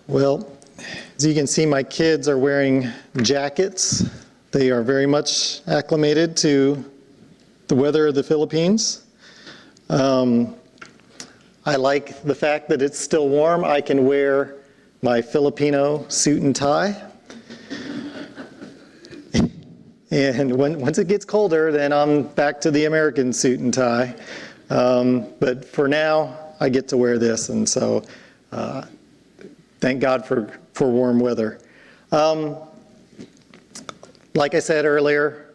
Well, as you can see, my kids are wearing jackets. They are very much acclimated to the weather of the Philippines. I like the fact that it's still warm. I can wear my Filipino suit and tie. And once it gets colder, then I'm back to the American suit and tie. But for now, I get to wear this, and so thank God for warm weather. Like I said earlier,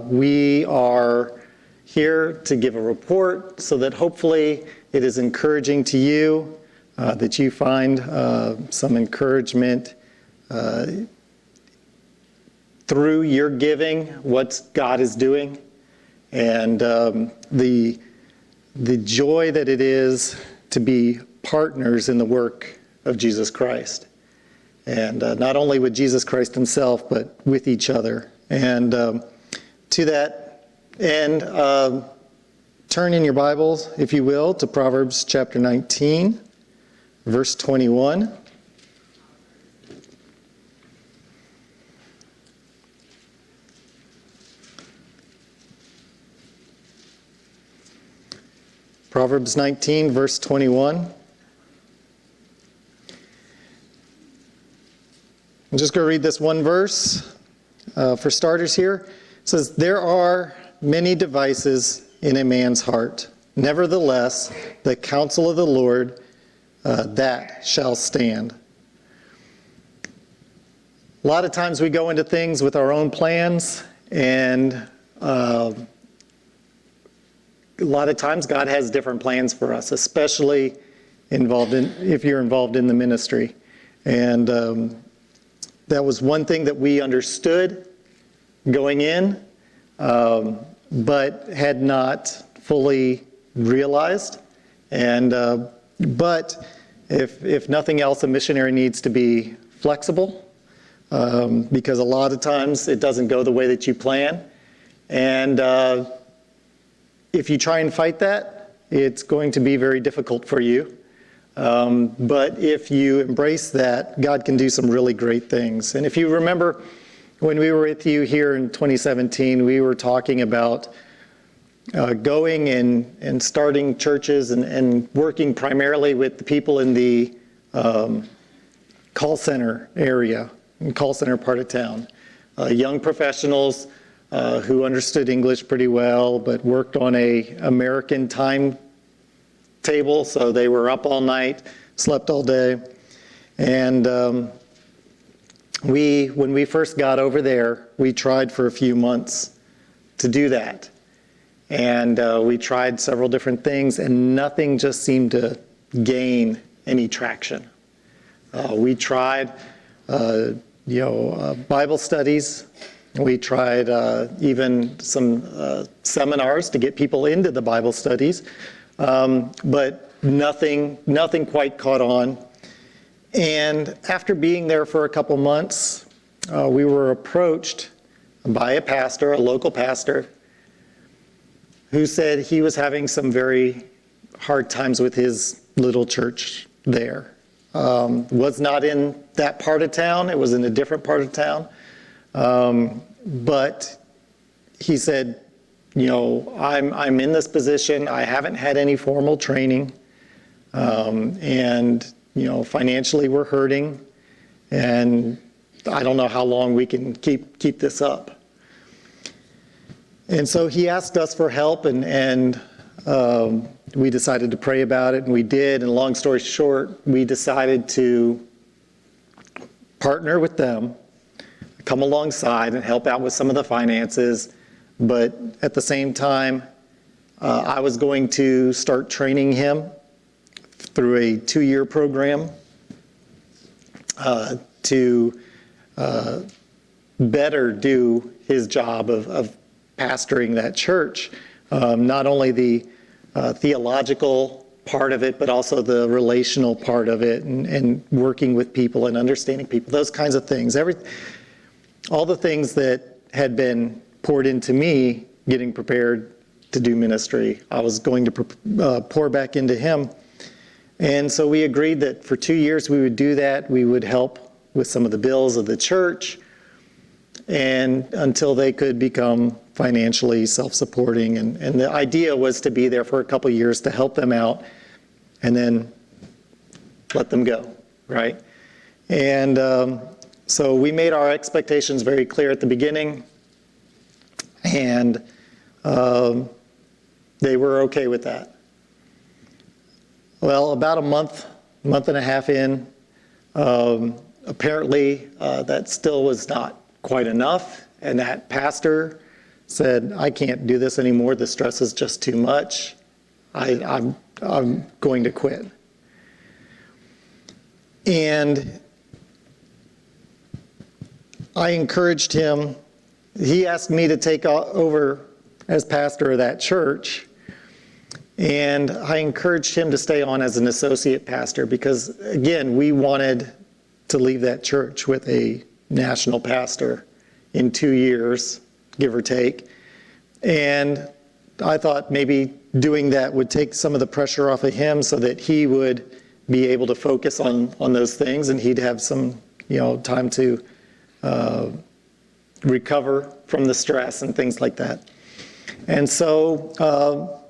we are here to give a report so that hopefully it is encouraging to you, that you find some encouragement through your giving, what God is doing, and the joy that it is to be partners in the work of Jesus Christ. And not only with Jesus Christ himself, but with each other. And to that end, turn in your Bibles, if you will, to Proverbs chapter 19, verse 21. Proverbs 19, verse 21. I'm just going to read this one verse for starters here. It says, "There are many devices in a man's heart. Nevertheless, the counsel of the Lord, that shall stand." A lot of times we go into things with our own plans, and a lot of times God has different plans for us, especially if you're involved in the ministry. And that was one thing that we understood going in, but had not fully realized. And but if nothing else, a missionary needs to be flexible, because a lot of times it doesn't go the way that you plan. And if you try and fight that, it's going to be very difficult for you. But if you embrace that, God can do some really great things. And if you remember, when we were with you here in 2017, we were talking about going and starting churches and working primarily with the people in the call center area, call center part of town. Young professionals who understood English pretty well, but worked on a American time table, so they were up all night, slept all day. And when we first got over there, we tried for a few months to do that. And we tried several different things, and nothing just seemed to gain any traction. We tried Bible studies. We tried even some seminars to get people into the Bible studies. But nothing quite caught on. And after being there for a couple months, we were approached by a pastor, a local pastor, who said he was having some very hard times with his little church there. Was not in that part of town. It was in a different part of town. But he said, I'm in this position. I haven't had any formal training, and financially we're hurting, and I don't know how long we can keep this up. And so he asked us for help, and we decided to pray about it, and we did. And long story short, we decided to partner with them, come alongside and help out with some of the finances. But at the same time, I was going to start training him through a 2-year program to better do his job of pastoring that church. Not only the theological part of it, but also the relational part of it, and working with people and understanding people, those kinds of things. All the things that had been poured into me getting prepared to do ministry, I was going to pour back into him. And so we agreed that for 2 years we would do that. We would help with some of the bills of the church, and until they could become financially self-supporting. And the idea was to be there for a couple years to help them out and then let them go, right? And so we made our expectations very clear at the beginning, and they were okay with that. Well, about a month and a half in, apparently that still was not quite enough, and that pastor said, I can't do this anymore, the stress is just too much, I'm going to quit. And I encouraged him. He asked me to take over as pastor of that church, and I encouraged him to stay on as an associate pastor because, again, we wanted to leave that church with a national pastor in 2 years, give or take. And I thought maybe doing that would take some of the pressure off of him so that he would be able to focus on those things, and he'd have some, time to recover from the stress and things like that. And so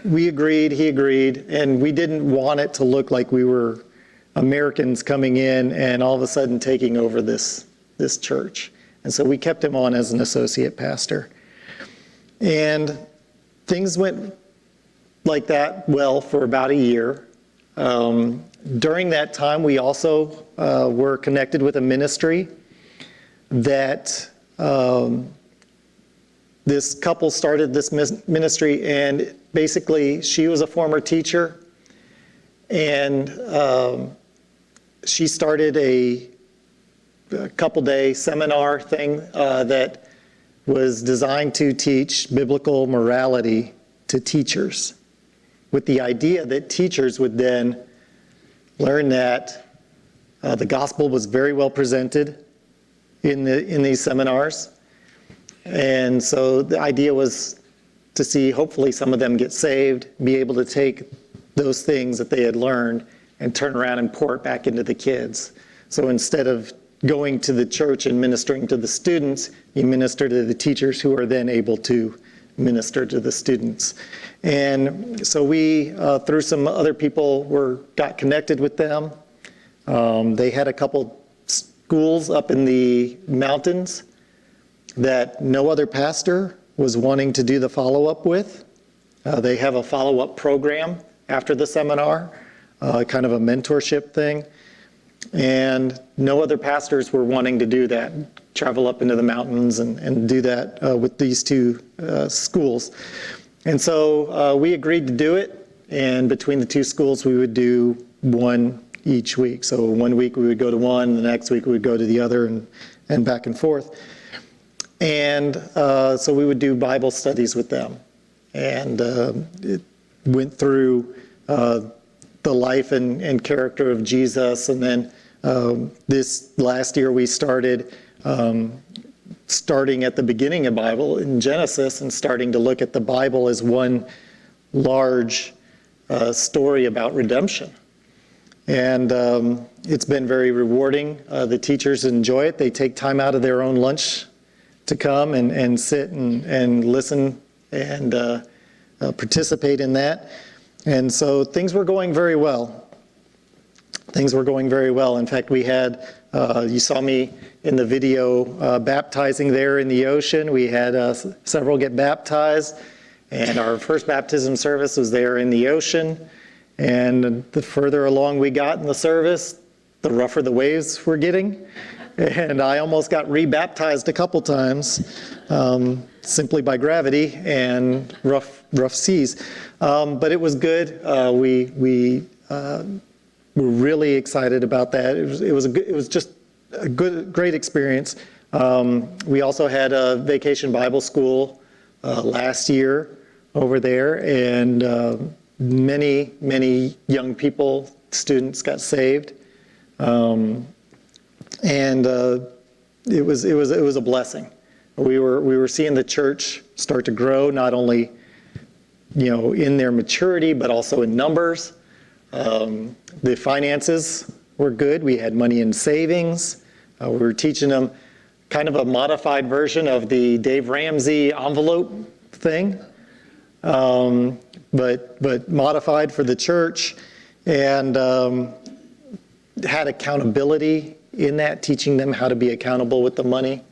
we agreed, he agreed, and we didn't want it to look like we were Americans coming in and all of a sudden taking over this church. And so we kept him on as an associate pastor. And things went like that well for about a year. During that time, we also were connected with a ministry that this couple started this ministry, and basically she was a former teacher, and she started a couple-day seminar thing that was designed to teach biblical morality to teachers, with the idea that teachers would then learn that the gospel was very well presented in these seminars. And so the idea was to see hopefully some of them get saved, be able to take those things that they had learned and turn around and pour it back into the kids. So instead of going to the church and ministering to the students, you minister to the teachers who are then able to minister to the students. And so we, through some other people, got connected with them. They had a couple schools up in the mountains that no other pastor was wanting to do the follow-up with. They have a follow-up program after the seminar, kind of a mentorship thing. And no other pastors were wanting to do that, travel up into the mountains and do that with these two schools. And so we agreed to do it, and between the two schools we would do one each week. So 1 week we would go to one, the next week we would go to the other, and back and forth. And so we would do Bible studies with them. And it went through the life and character of Jesus. And then this last year we started starting at the beginning of Bible in Genesis and starting to look at the Bible as one large story about redemption. And it's been very rewarding. The teachers enjoy it. They take time out of their own lunch to come and sit and listen and participate in that. And so things were going very well. Things were going very well. In fact, we had, you saw me in the video baptizing there in the ocean. We had several get baptized, and our first baptism service was there in the ocean. And the further along we got in the service, the rougher the waves were getting. And I almost got re-baptized a couple times simply by gravity and rough seas. But it was good. We were really excited about that. It was just a great experience. We also had a vacation Bible school last year over there, and many young people, students got saved. And it was a blessing. We were seeing the church start to grow, not only in their maturity, but also in numbers. The finances were good. We had money in savings. We were teaching them kind of a modified version of the Dave Ramsey envelope thing, but modified for the church, and had accountability in that, teaching them how to be accountable with the money,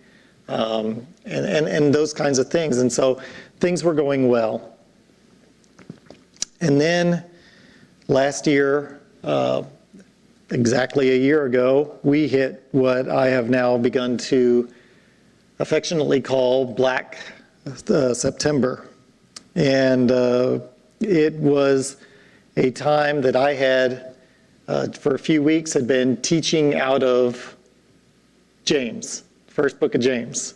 and those kinds of things. And so things were going well. And then last year, exactly a year ago, we hit what I have now begun to affectionately call Black September. And it was a time that I had, for a few weeks, had been teaching out of James, first book of James.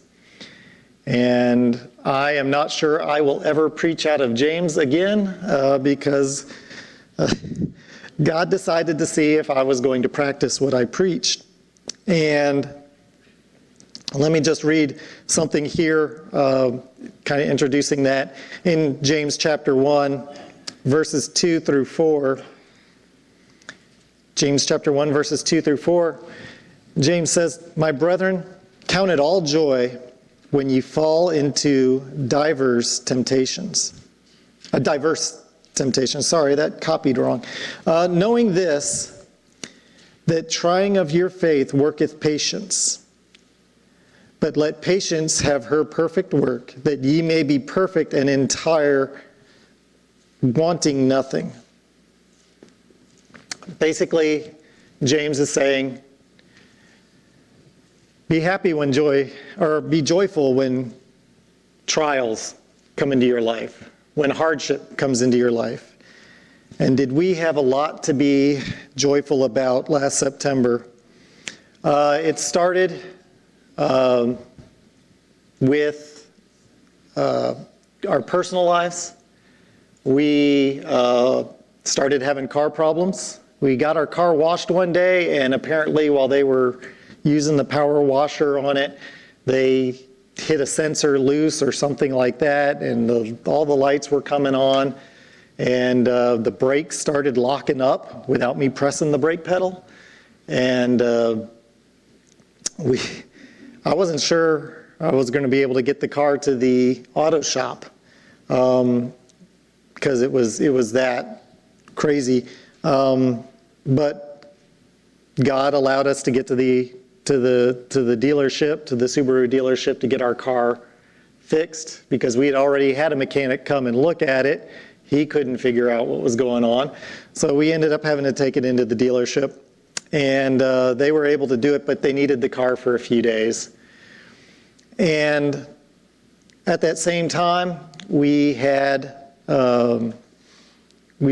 And I am not sure I will ever preach out of James again, because God decided to see if I was going to practice what I preached. And let me just read something here, kind of introducing that. In James chapter 1, verses 2 through 4. James chapter 1, verses 2 through 4. James says, "My brethren, count it all joy when you fall into diverse temptations." Sorry, that copied wrong. "Knowing this, that trying of your faith worketh patience. But let patience have her perfect work, that ye may be perfect and entire, wanting nothing." Basically, James is saying, be joyful when trials come into your life, when hardship comes into your life. And did we have a lot to be joyful about last September? It started with our personal lives. We started having car problems. We got our car washed one day, and apparently while they were using the power washer on it, they hit a sensor loose or something like that, and all the lights were coming on, and the brakes started locking up without me pressing the brake pedal. And I wasn't sure I was going to be able to get the car to the auto shop, because it was that crazy. But God allowed us to get to the dealership, to the Subaru dealership, to get our car fixed, because we had already had a mechanic come and look at it. He couldn't figure out what was going on. So we ended up having to take it into the dealership, and they were able to do it, but they needed the car for a few days. And at that same time, we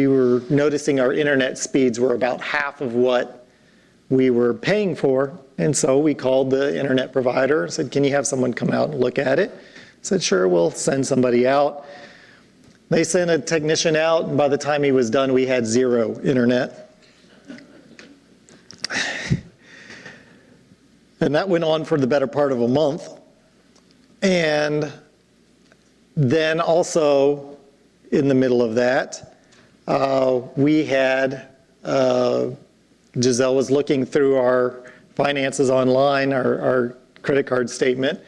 were noticing our internet speeds were about half of what we were paying for. And so we called the internet provider and said, "Can you have someone come out and look at it?" I said, "Sure, we'll send somebody out." They sent a technician out, and by the time he was done, we had 0 internet. And that went on for the better part of a month. And then also, in the middle of that, we had, Giselle was looking through our finances online, our credit card statement,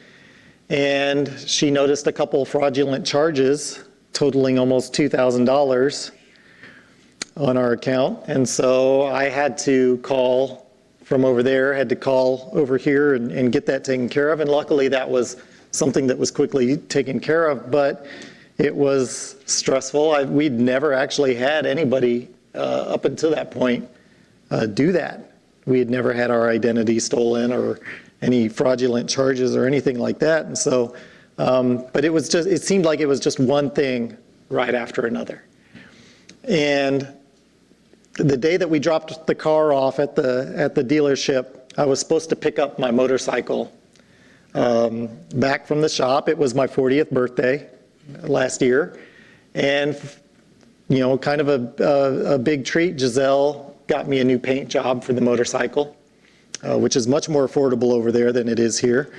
and she noticed a couple fraudulent charges totaling almost $2,000 on our account. And so I had to call from over there, had to call over here and get that taken care of. And luckily that was something that was quickly taken care of, but it was stressful. We'd never actually had anybody up until that point do that. We had never had our identity stolen or any fraudulent charges or anything like that. And so, but it seemed like it was just one thing right after another. And the day that we dropped the car off at the dealership, I was supposed to pick up my motorcycle back from the shop. It was my 40th birthday last year, and kind of a big treat. Giselle got me a new paint job for the motorcycle, which is much more affordable over there than it is here.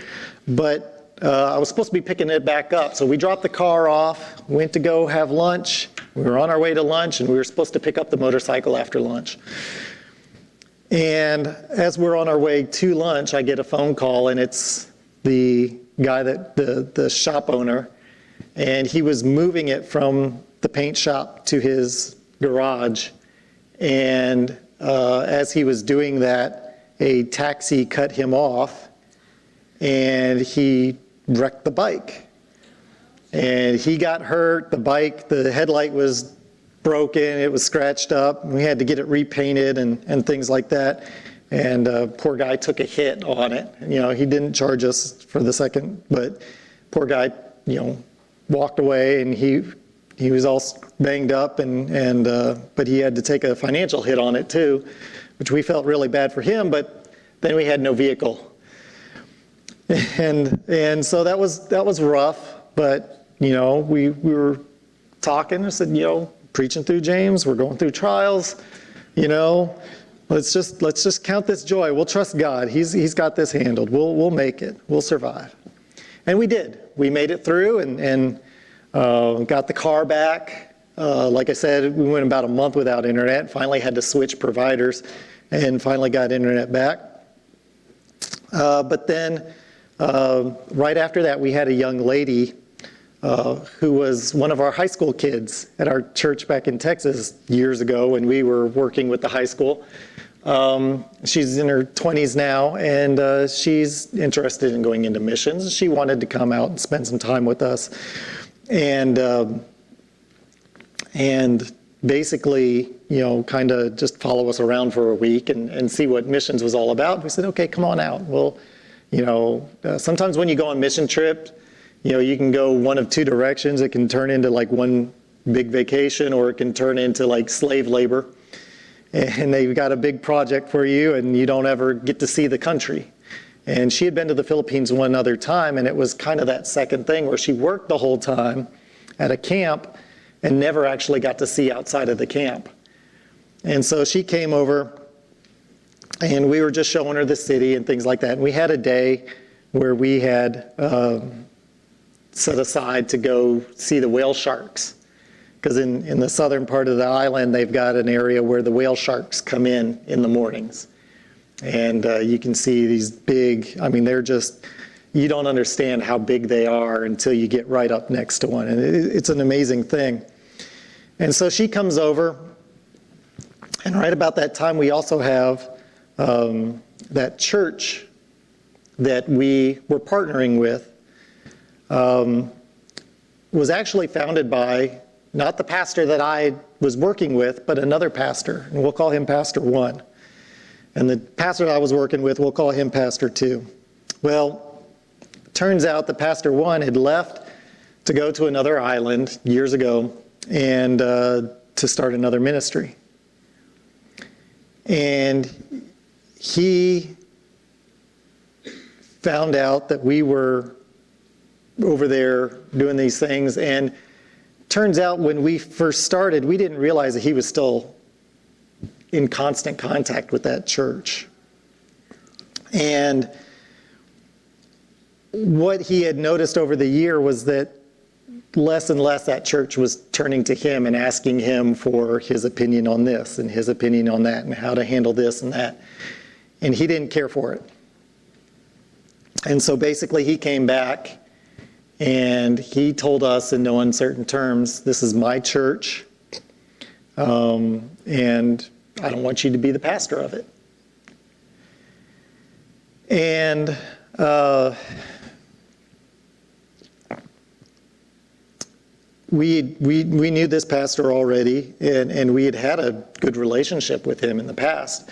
But I was supposed to be picking it back up, so we dropped the car off, went to go have lunch, We were on our way to lunch, and we were supposed to pick up the motorcycle after lunch. And as we're on our way to lunch, I get a phone call, and it's the guy the shop owner, and he was moving it from the paint shop to his garage. And as he was doing that, a taxi cut him off, and he wrecked the bike. And he got hurt. The headlight was broken. It was scratched up. We had to get it repainted and things like that. And poor guy took a hit on it. He didn't charge us for the second, but poor guy, walked away, and he was all banged up, but he had to take a financial hit on it too, which we felt really bad for him. But then we had no vehicle, and so that was rough. But we were talking. I said, preaching through James, we're going through trials. Let's just count this joy. We'll trust God. He's got this handled. We'll make it. We'll survive. And we did. We made it through and got the car back. Like I said, we went about a month without internet. Finally had to switch providers, and finally got internet back. But then right after that, we had a young lady who was one of our high school kids at our church back in Texas years ago when we were working with the high school. She's in her 20s now, and she's interested in going into missions. She wanted to come out and spend some time with us, and basically, kind of just follow us around for a week and see what missions was all about. We said, okay, come on out. Well, sometimes when you go on mission trip, you can go one of two directions. It can turn into like one big vacation, or it can turn into like slave labor. And they've got a big project for you, and you don't ever get to see the country. And she had been to the Philippines one other time, and it was kind of that second thing where she worked the whole time at a camp and never actually got to see outside of the camp. And so she came over, and we were just showing her the city and things like that. And we had a day where we had set aside to go see the whale sharks. Because in the southern part of the island, they've got an area where the whale sharks come in the mornings. And you can see these big, they're just, you don't understand how big they are until you get right up next to one. And it's an amazing thing. And so she comes over, and right about that time, we also have that church that we were partnering with was actually founded by not the pastor that I was working with, but another pastor, and we'll call him Pastor 1. And the pastor that I was working with, we'll call him Pastor 2. Well, turns out that Pastor 1 had left to go to another island years ago and to start another ministry. And he found out that we were over there doing these things, and turns out when we first started, we didn't realize that he was still in constant contact with that church. And what he had noticed over the year was that less and less that church was turning to him and asking him for his opinion on this and his opinion on that and how to handle this and that. And he didn't care for it. And so basically he came back and he told us in no uncertain terms, this is my church, and I don't want you to be the pastor of it. And we knew this pastor already, and we had a good relationship with him in the past.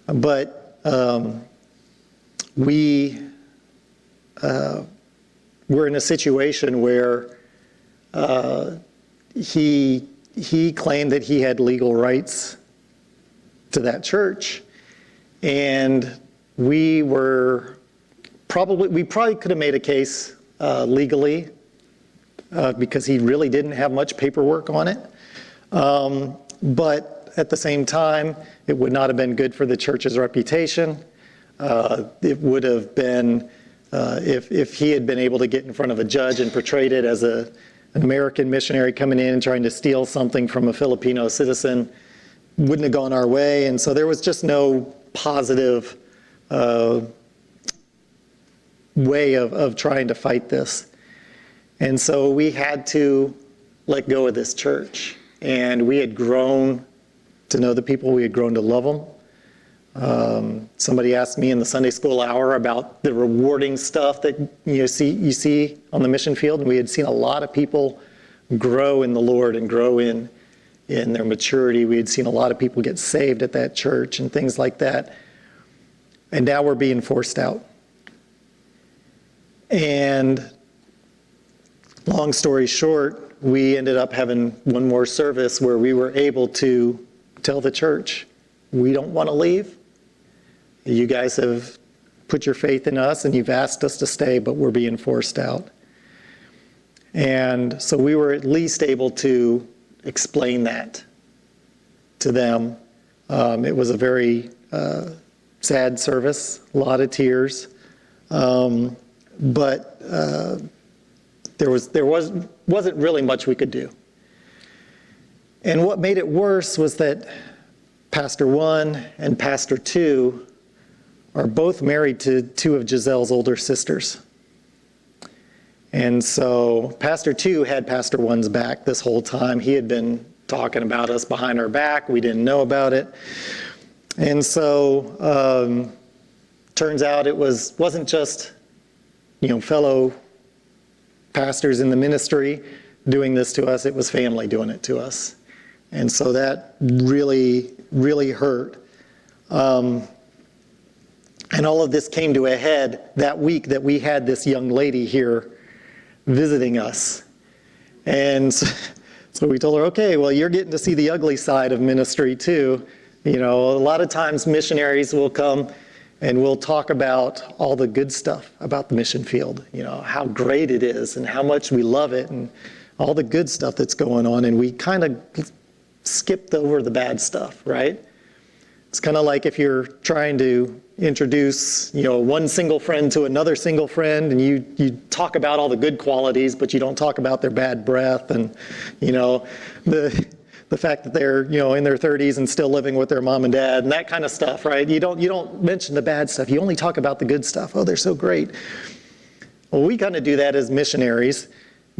But we were in a situation where he claimed that he had legal rights to that church, and we probably could have made a case legally because he really didn't have much paperwork on it. But at the same time, it would not have been good for the church's reputation. It would have been, if he had been able to get in front of a judge and portrayed it as an American missionary coming in and trying to steal something from a Filipino citizen wouldn't have gone our way. And so there was just no positive way of trying to fight this. And so we had to let go of this church. And we had grown to know the people. We had grown to love them. Somebody asked me in the Sunday school hour about the rewarding stuff that you see on the mission field. And we had seen a lot of people grow in the Lord and grow in their maturity. We had seen a lot of people get saved at that church and things like that. And now we're being forced out. And long story short, we ended up having one more service where we were able to tell the church, we don't want to leave. You guys have put your faith in us and you've asked us to stay, but we're being forced out. And so we were at least able to explain that to them. It was a very sad service, a lot of tears. But there wasn't really much we could do. And what made it worse was that Pastor 1 and Pastor 2 are both married to two of Giselle's older sisters. And so Pastor 2 had Pastor 1's back this whole time. He had been talking about us behind our back. We didn't know about it. And so turns out it wasn't just fellow pastors in the ministry doing this to us. It was family doing it to us. And so that really, really hurt. And all of this came to a head that week that we had this young lady here visiting us. And so we told her, okay, well, you're getting to see the ugly side of ministry too. A lot of times missionaries will come and we'll talk about all the good stuff about the mission field, how great it is and how much we love it and all the good stuff that's going on. And we kind of skipped over the bad stuff, right? It's kind of like if you're trying to introduce, one single friend to another single friend, and you talk about all the good qualities, but you don't talk about their bad breath and, the fact that they're, in their 30s and still living with their mom and dad and that kind of stuff, right? You don't mention the bad stuff. You only talk about the good stuff. Oh, they're so great. Well, we kind of do that as missionaries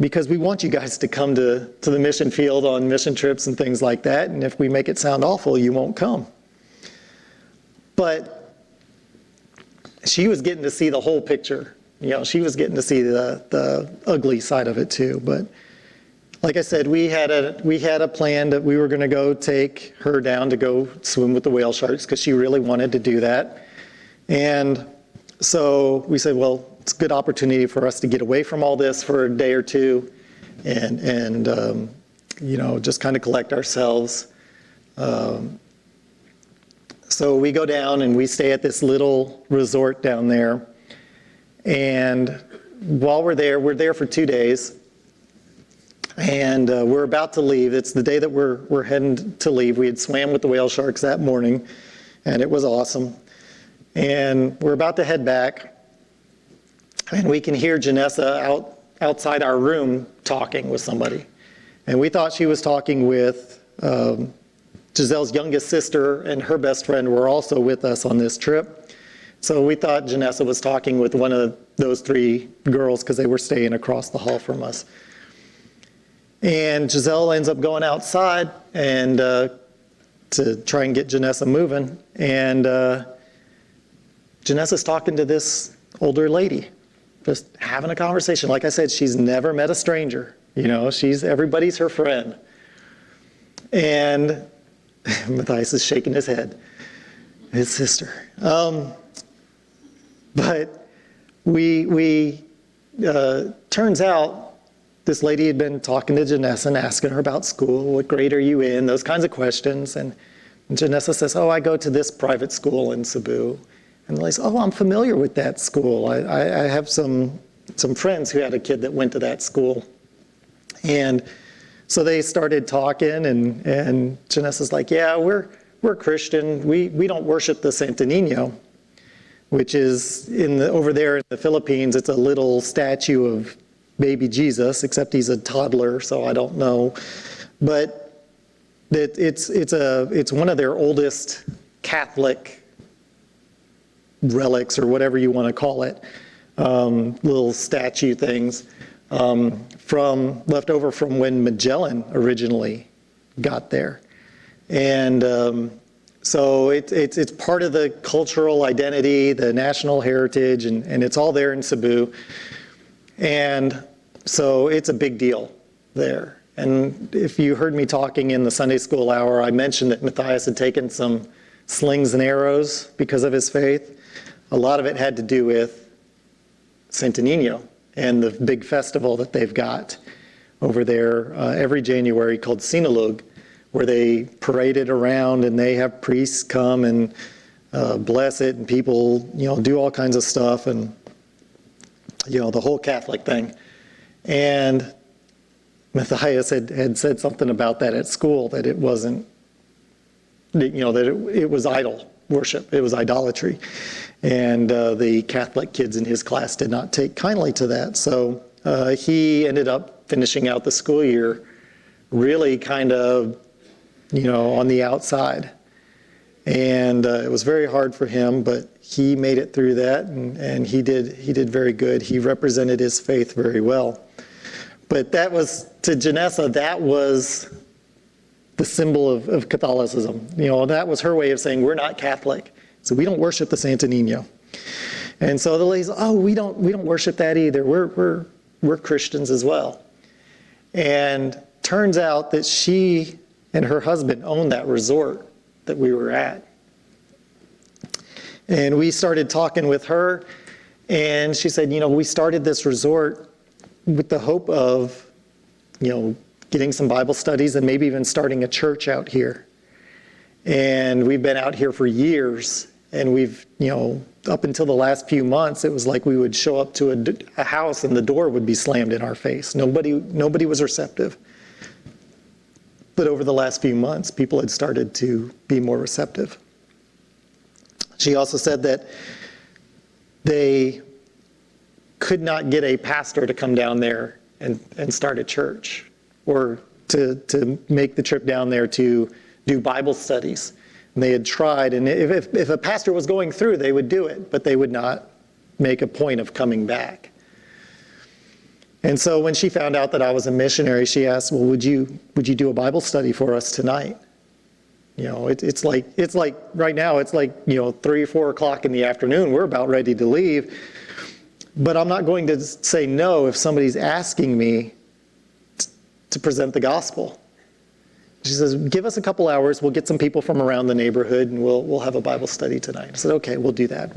because we want you guys to come to the mission field on mission trips and things like that. And if we make it sound awful, you won't come. But she was getting to see the whole picture. She was getting to see the ugly side of it too. But like I said, we had a plan that we were going to go take her down to go swim with the whale sharks because she really wanted to do that. And so we said, well, it's a good opportunity for us to get away from all this for a day or two and just kind of collect ourselves. So we go down and we stay at this little resort down there. And while we're there for 2 days. And we're about to leave. It's the day that we're heading to leave. We had swam with the whale sharks that morning, and it was awesome. And we're about to head back, and we can hear Janessa outside our room talking with somebody. And we thought she was talking with Giselle's youngest sister, and her best friend were also with us on this trip. So we thought Janessa was talking with one of those three girls because they were staying across the hall from us. And Giselle ends up going outside and to try and get Janessa moving. And Janessa's talking to this older lady, just having a conversation. Like I said, she's never met a stranger. Everybody's her friend. And Matthias is shaking his head. His sister. But we turns out this lady had been talking to Janessa and asking her about school. What grade are you in? Those kinds of questions. And Janessa says, oh, I go to this private school in Cebu. And the lady says, oh, I'm familiar with that school. I have some friends who had a kid that went to that school. And so they started talking, and Janessa's like, yeah, we're Christian. We don't worship the Santo Niño, which is over there in the Philippines. It's a little statue of baby Jesus, except he's a toddler, so I don't know. But it's one of their oldest Catholic relics, or whatever you want to call it, little statue things, left over from when Magellan originally got there. And so it's part of the cultural identity, the national heritage, and it's all there in Cebu. And so it's a big deal there. And if you heard me talking in the Sunday school hour, I mentioned that Matthias had taken some slings and arrows because of his faith. A lot of it had to do with Santo Niño and the big festival that they've got over there every January called Sinulog, where they parade it around and they have priests come and bless it, and people, do all kinds of stuff, and the whole Catholic thing. And Matthias had said something about that at school, that it wasn't, that it was idol worship, it was idolatry. And the Catholic kids in his class did not take kindly to that. So he ended up finishing out the school year really kind of, on the outside. And it was very hard for him, but he made it through that, and he did very good. He represented his faith very well. But that was, to Janessa, that was the symbol of Catholicism. That was her way of saying, we're not Catholic, so we don't worship the Santo Niño. And so the ladies, we don't worship that either. We're Christians as well. And turns out that she and her husband owned that resort that we were at. And we started talking with her, and she said, we started this resort with the hope of, getting some Bible studies and maybe even starting a church out here. And we've been out here for years, and we've, up until the last few months, it was like we would show up to a house and the door would be slammed in our face. Nobody was receptive. But over the last few months, people had started to be more receptive. She also said that they could not get a pastor to come down there and start a church, or to make the trip down there to do Bible studies. And they had tried, and if a pastor was going through, they would do it, but they would not make a point of coming back. And so when she found out that I was a missionary, she asked, well, would you do a Bible study for us tonight? It's like right now, it's like, 3 or 4 o'clock in the afternoon. We're about ready to leave. But I'm not going to say no if somebody's asking me to present the gospel. She says, give us a couple hours. We'll get some people from around the neighborhood, and we'll have a Bible study tonight. I said, okay, we'll do that.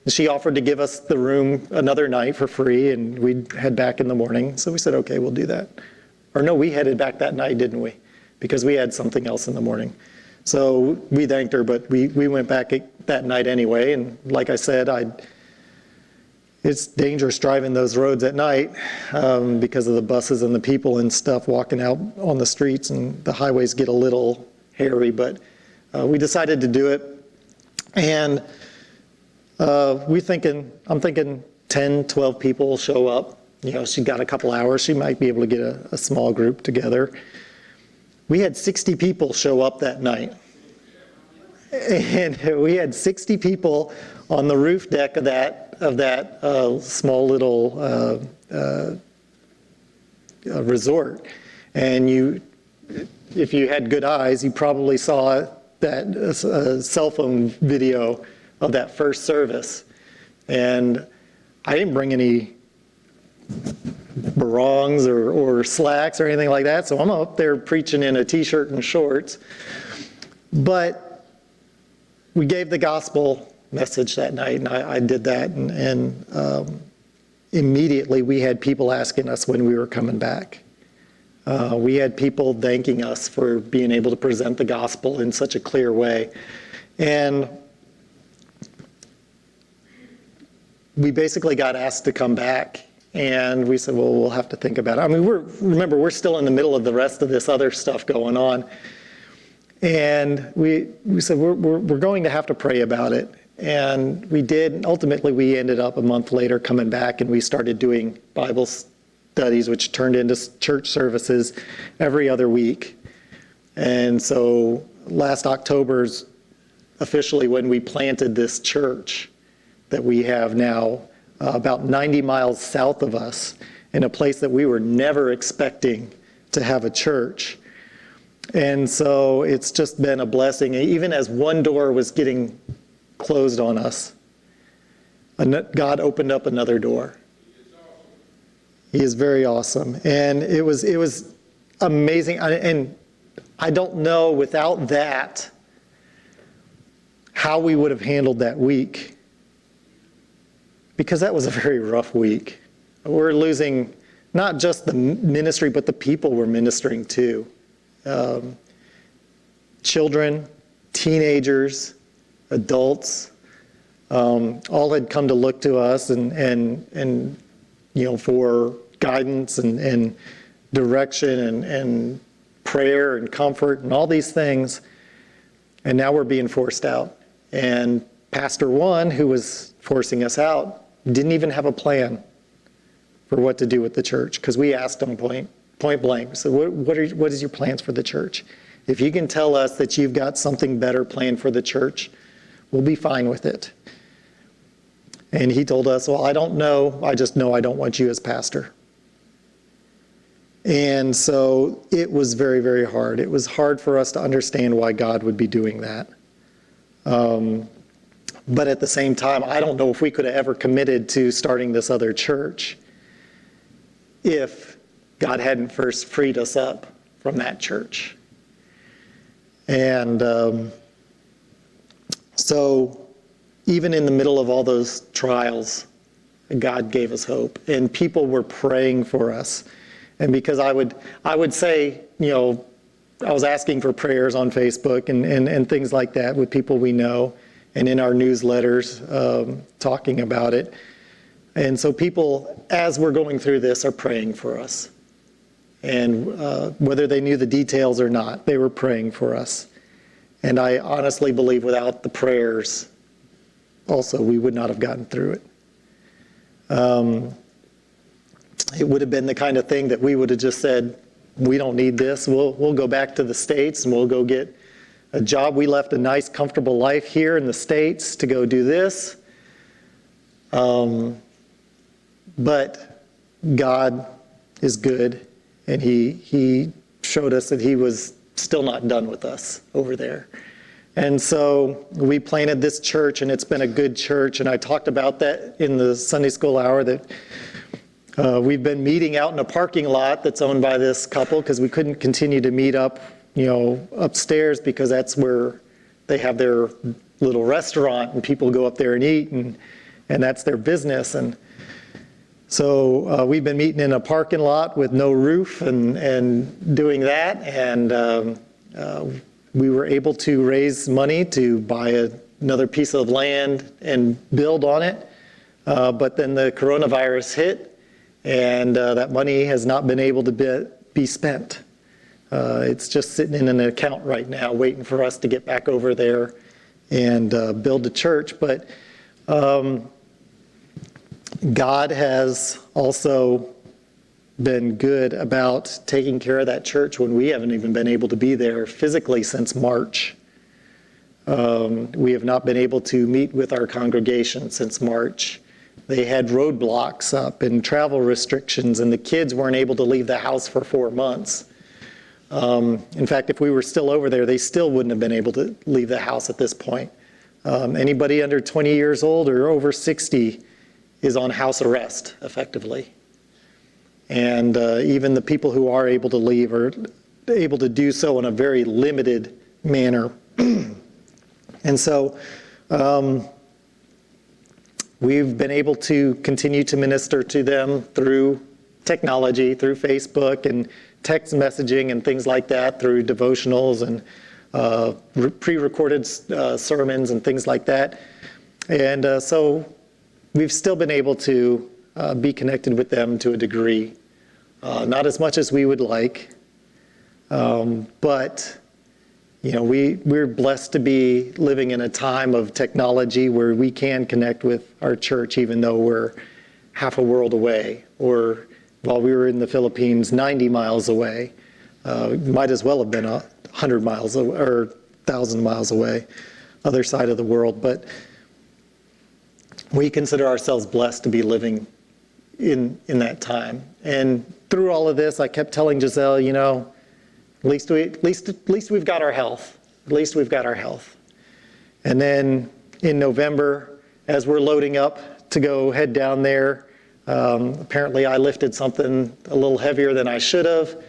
She offered to give us the room another night for free, and we'd head back in the morning. So we said, okay, we'll do that. Or no, we headed back that night, didn't we? Because we had something else in the morning. So we thanked her, but we went back that night anyway. And like I said, it's dangerous driving those roads at night because of the buses and the people and stuff walking out on the streets, and the highways get a little hairy. But we decided to do it. And I'm thinking 10, 12 people will show up. She got a couple hours. She might be able to get a small group together. We had 60 people show up that night. And we had 60 people on the roof deck of that small little resort. And if you had good eyes, you probably saw that cell phone video of that first service. And I didn't bring any barongs or slacks or anything like that, so I'm up there preaching in a t-shirt and shorts. But we gave the gospel message that night, and I did that, and immediately we had people asking us when we were coming back. We had people thanking us for being able to present the gospel in such a clear way. And we basically got asked to come back, and we said, well, we'll have to think about it. I mean, we're still in the middle of the rest of this other stuff going on. And we said, we're going to have to pray about it. And we did. Ultimately, we ended up a month later coming back, and we started doing Bible studies, which turned into church services every other week. And so last October's officially when we planted this church that we have now about 90 miles south of us in a place that we were never expecting to have a church. And so it's just been a blessing. Even as one door was getting closed on us, God opened up another door. He is very awesome. And it was amazing. And I don't know without that how we would have handled that week, because that was a very rough week. We're losing not just the ministry, but the people we're ministering to. Children, teenagers, adults, all had come to look to us and for guidance and direction and prayer and comfort and all these things. And now we're being forced out. And Pastor One, who was forcing us out, didn't even have a plan for what to do with the church, because we asked him point blank. So what is your plans for the church? If you can tell us that you've got something better planned for the church, we'll be fine with it. And he told us, well, I don't know. I just know I don't want you as pastor. And so it was very, very hard. It was hard for us to understand why God would be doing that. But at the same time, I don't know if we could have ever committed to starting this other church if God hadn't first freed us up from that church. And so even in the middle of all those trials, God gave us hope, and people were praying for us. And because I would say, I was asking for prayers on Facebook and things like that with people we know, and in our newsletters talking about it. And so people, as we're going through this, are praying for us. And whether they knew the details or not, they were praying for us. And I honestly believe without the prayers, also, we would not have gotten through it. It would have been the kind of thing that we would have just said, we don't need this. We'll go back to the States and we'll go get a job. We left a nice, comfortable life here in the States to go do this. But God is good, and He showed us that He was still not done with us over there. And so we planted this church, and it's been a good church. And I talked about that in the Sunday school hour, that we've been meeting out in a parking lot that's owned by this couple, because we couldn't continue to meet up, upstairs, because that's where they have their little restaurant and people go up there and eat, and that's their business. And so we've been meeting in a parking lot with no roof and doing that. And we were able to raise money to buy another piece of land and build on it. But then the coronavirus hit, and that money has not been able to be spent. It's just sitting in an account right now, waiting for us to get back over there and build a church. But God has also been good about taking care of that church when we haven't even been able to be there physically since March. We have not been able to meet with our congregation since March. They had roadblocks up and travel restrictions, and the kids weren't able to leave the house for 4 months. In fact, if we were still over there, they still wouldn't have been able to leave the house at this point. Anybody under 20 years old or over 60 is on house arrest, effectively. And even the people who are able to leave are able to do so in a very limited manner. And so we've been able to continue to minister to them through technology, through Facebook and text messaging and things like that, through devotionals and pre-recorded sermons and things like that. And so we've still been able to be connected with them to a degree. Not as much as we would like, but we're blessed to be living in a time of technology where we can connect with our church even though we're half a world away, or while we were in the Philippines, 90 miles away. Might as well have been 100 miles or 1,000 miles away, other side of the world. But we consider ourselves blessed to be living in that time. And through all of this, I kept telling Giselle, you know, at least we've got our health. At least we've got our health. And then in November, as we're loading up to go head down there, apparently I lifted something a little heavier than I should have,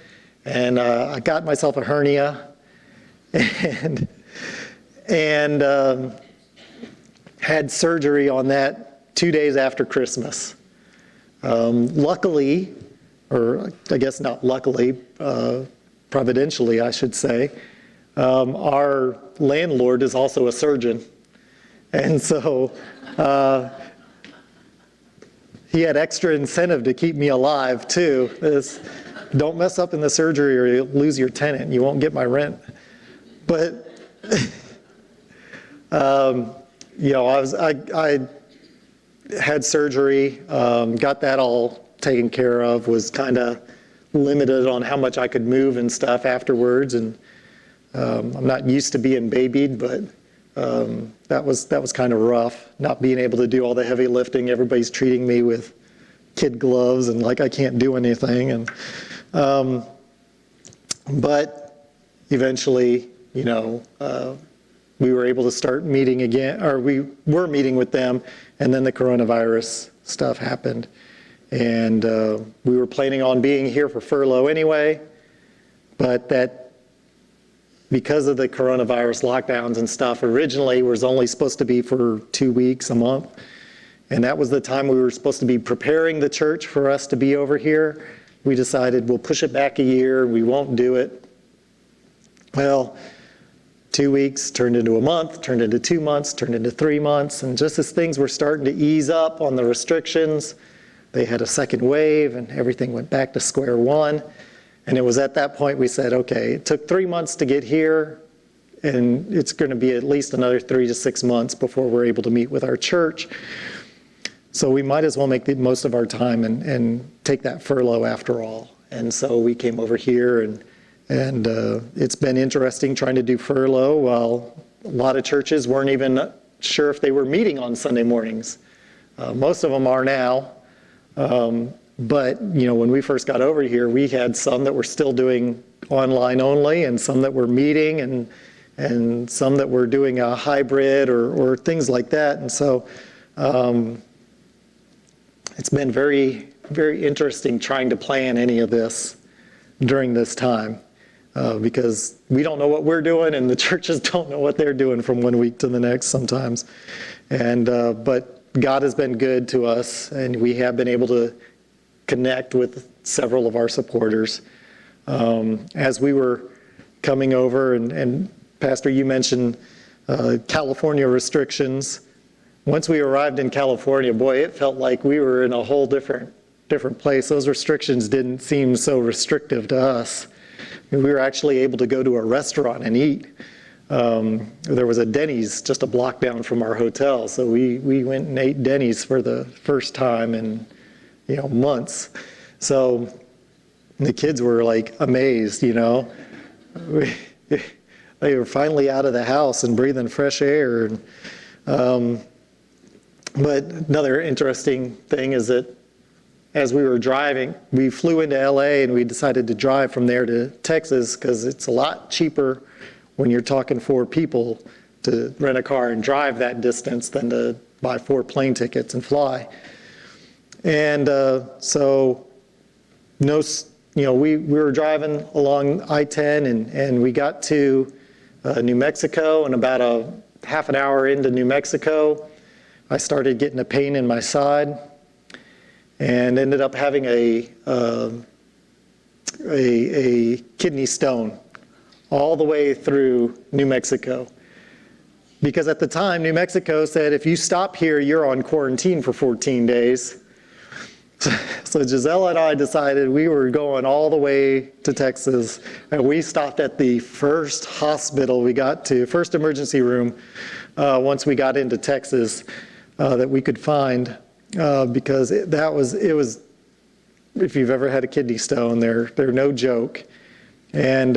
and I got myself a hernia, and had surgery on that 2 days after Christmas. Luckily, or I guess not luckily, providentially I should say, our landlord is also a surgeon. And so he had extra incentive to keep me alive too. Don't mess up in the surgery or you'll lose your tenant. You won't get my rent. But you know, I had surgery, got that all taken care of, was kind of limited on how much I could move and stuff afterwards. And I'm not used to being babied, but that was kind of rough, not being able to do all the heavy lifting. Everybody's treating me with kid gloves and like I can't do anything. And but eventually, you know, we were able to start meeting again, or we were meeting with them, and then the coronavirus stuff happened. And we were planning on being here for furlough anyway, but that because of the coronavirus lockdowns and stuff, originally was only supposed to be for 2 weeks, a month. And that was the time we were supposed to be preparing the church for us to be over here. We decided we'll push it back a year, we won't do it. Well, 2 weeks turned into a month, turned into 2 months, turned into 3 months. And just as things were starting to ease up on the restrictions, they had a second wave and everything went back to square one. And it was at that point we said, okay, it took 3 months to get here, and it's going to be at least another 3 to 6 months before we're able to meet with our church. So we might as well make the most of our time and take that furlough after all. And so we came over here, and it's been interesting trying to do furlough while a lot of churches weren't even sure if they were meeting on Sunday mornings. Most of them are now. But, you know, when we first got over here, we had some that were still doing online only and some that were meeting and some that were doing a hybrid or things like that. And so it's been very, very interesting trying to plan any of this during this time because we don't know what we're doing and the churches don't know what they're doing from 1 week to the next sometimes. And but God has been good to us, and we have been able to connect with several of our supporters. As we were coming over, and Pastor, you mentioned California restrictions. Once we arrived in California, boy, it felt like we were in a whole different place. Those restrictions didn't seem so restrictive to us. We were actually able to go to a restaurant and eat. There was a Denny's just a block down from our hotel, so we went and ate Denny's for the first time in months. So the kids were like amazed, they were finally out of the house and breathing fresh air. But another interesting thing is that as we were driving, we flew into LA and we decided to drive from there to Texas because it's a lot cheaper when you're talking 4 people to rent a car and drive that distance than to buy 4 plane tickets and fly. And so we were driving along I-10 and we got to New Mexico, and about a half an hour into New Mexico, I started getting a pain in my side and ended up having a kidney stone all the way through New Mexico. Because at the time, New Mexico said, if you stop here, you're on quarantine for 14 days. So Giselle and I decided we were going all the way to Texas, and we stopped at the first hospital we got to, first emergency room, once we got into Texas, that we could find, because it if you've ever had a kidney stone, they're no joke. And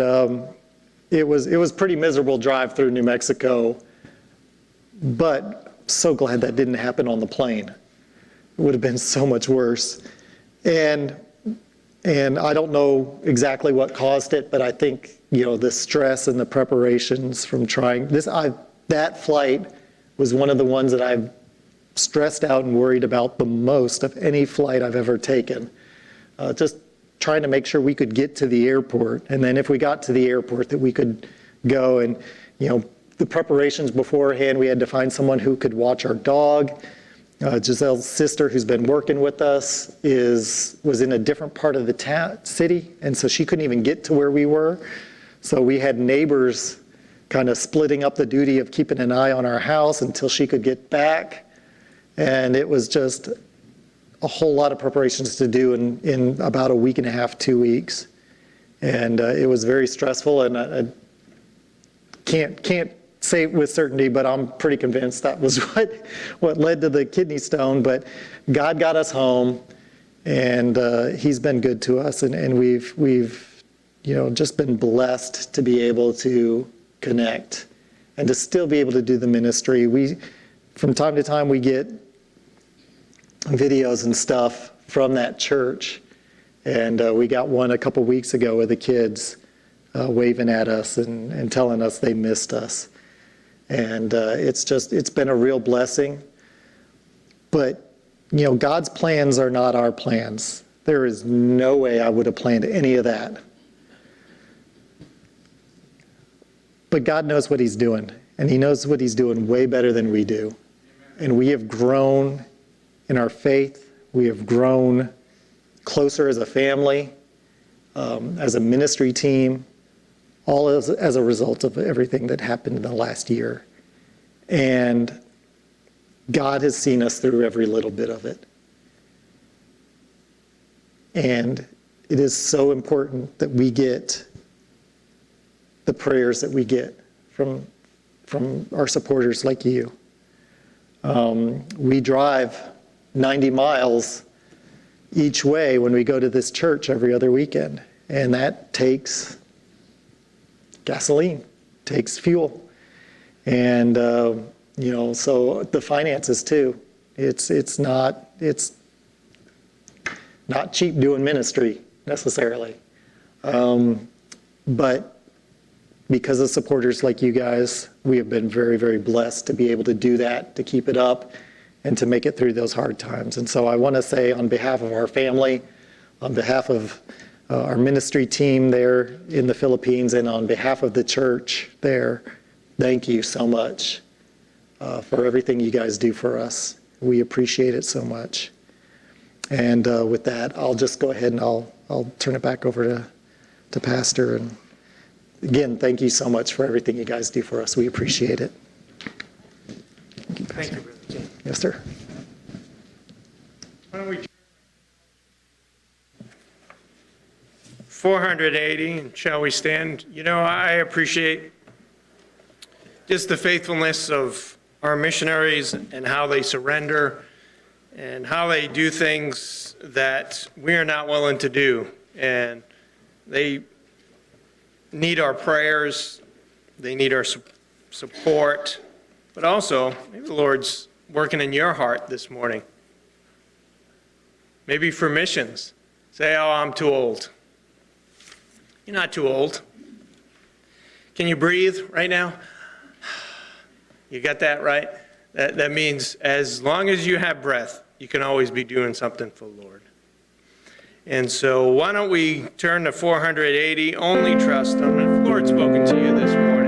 it was pretty miserable drive through New Mexico, but so glad that didn't happen on the plane. It would have been so much worse. And I don't know exactly what caused it, but I think, the stress and the preparations from trying this, that flight was one of the ones that I've stressed out and worried about the most of any flight I've ever taken. Just trying to make sure we could get to the airport, and then if we got to the airport that we could go. And the preparations beforehand, we had to find someone who could watch our dog. Giselle's sister, who's been working with us, was in a different part of the city, and so she couldn't even get to where we were. So we had neighbors kind of splitting up the duty of keeping an eye on our house until she could get back. And it was just a whole lot of preparations to do in about a week and a half, 2 weeks. And it was very stressful, and I can't say it with certainty, but I'm pretty convinced that was what led to the kidney stone. But God got us home, and He's been good to us, and we've just been blessed to be able to connect and to still be able to do the ministry. From time to time, we get videos and stuff from that church, and we got one a couple weeks ago with the kids waving at us and telling us they missed us. And it's been a real blessing. But, God's plans are not our plans. There is no way I would have planned any of that. But God knows what He's doing, and He knows what He's doing way better than we do. And we have grown in our faith. We have grown closer as a family, as a ministry team, all as a result of everything that happened in the last year. And God has seen us through every little bit of it. And it is so important that we get the prayers that we get from our supporters like you. We drive 90 miles each way when we go to this church every other weekend, and that takes gasoline, takes fuel, and so the finances too. It's not cheap doing ministry necessarily, but because of supporters like you guys, we have been very, very blessed to be able to do that, to keep it up, and to make it through those hard times. And so I want to say, on behalf of our family, on behalf of our ministry team there in the Philippines, and on behalf of the church there, thank you so much for everything you guys do for us. We appreciate it so much. And with that, I'll just go ahead and I'll turn it back over to Pastor. And again, thank you so much for everything you guys do for us. We appreciate it. Thank you, Brother Jim. Yes, sir. Why don't we 480, and shall we stand? I appreciate just the faithfulness of our missionaries and how they surrender and how they do things that we are not willing to do. And they need our prayers, they need our support, but also maybe the Lord's working in your heart this morning. Maybe for missions. Say, oh, I'm too old. You're not too old. Can you breathe right now? You got that right? That means as long as you have breath, you can always be doing something for the Lord. And so why don't we turn to 480, only trust Him. If the Lord's spoken to you this morning,